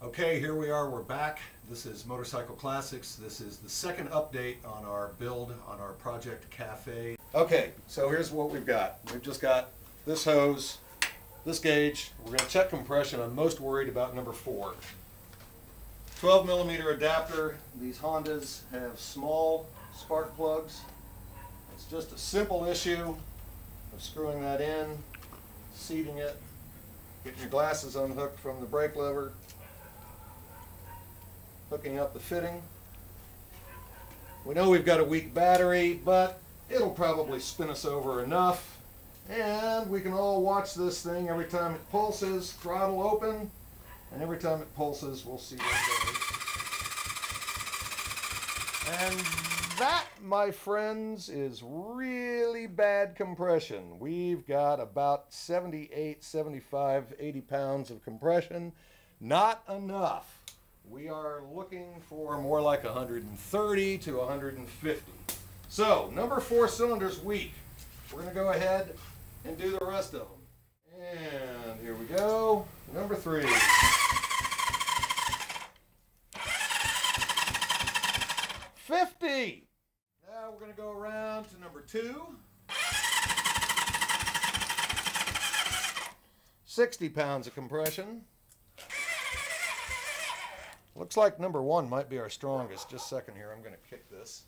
Okay, here we are, we're back. This is Motorcycle Classics. This is the second update on our build on our Project Cafe. Okay, so here's what we've got. We've just got this hose, this gauge. We're going to check compression. I'm most worried about number 4. 12 millimeter adapter. These Hondas have small spark plugs. It's just a simple issue of screwing that in, seating it, getting your glasses unhooked from the brake lever, hooking up the fitting. We know we've got a weak battery, but it'll probably spin us over enough. And we can all watch this thing every time it pulses, throttle open, and every time it pulses, we'll see what it does. And that, my friends, is really bad compression. We've got about 78, 75, 80 pounds of compression. Not enough. We are looking for more like 130 to 150. So, number 4 cylinder's weak. We're going to go ahead and do the rest of them. And here we go. Number 3. $50. Now we're going to go around to number 2. 60 pounds of compression. Looks like number 1 might be our strongest. Just a second here, I'm going to kick this.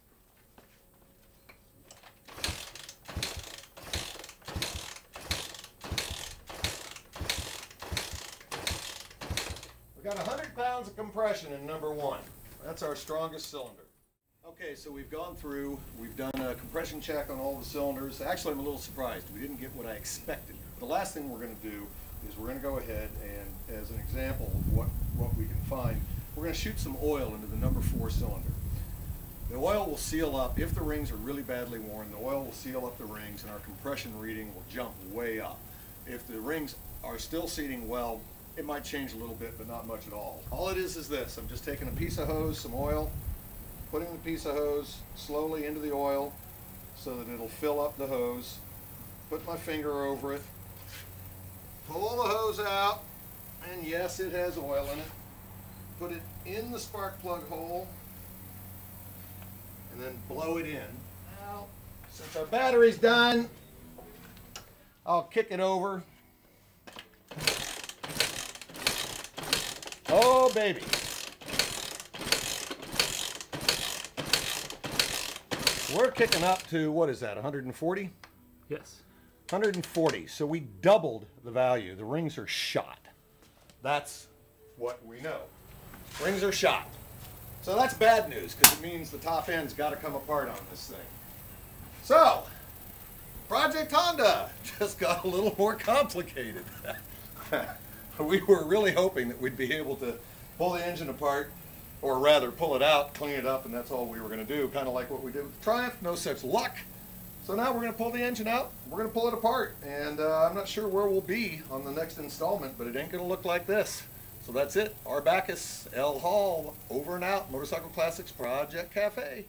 We've got 100 pounds of compression in number 1. That's our strongest cylinder. Okay, so we've gone through, we've done a compression check on all the cylinders. Actually, I'm a little surprised. We didn't get what I expected. The last thing we're going to do is we're going to go ahead and, as an example of what we can find, we're going to shoot some oil into the number 4 cylinder. The oil will seal up. If the rings are really badly worn, the oil will seal up the rings and our compression reading will jump way up. If the rings are still seating well, it might change a little bit, but not much at all. All it is this. I'm just taking a piece of hose, some oil, putting the piece of hose slowly into the oil so that it'll fill up the hose. Put my finger over it, pull the hose out, and yes, it has oil in it. Put it in the spark plug hole and then blow it in. Now, since our battery's done, I'll kick it over. Oh, baby. We're kicking up to, what is that, 140? Yes. 140. So we doubled the value. The rings are shot. That's what we know. Rings are shot. So that's bad news because it means the top end's got to come apart on this thing. So, Project Honda just got a little more complicated. We were really hoping that we'd be able to pull the engine apart, or rather pull it out, clean it up, and that's all we were going to do, kind of like what we did with the Triumph. No such luck. So now we're going to pull the engine out, we're going to pull it apart, and I'm not sure where we'll be on the next installment, but it ain't going to look like this. So that's it. Our Backus, L Hall, over and out. Motorcycle Classics Project Cafe.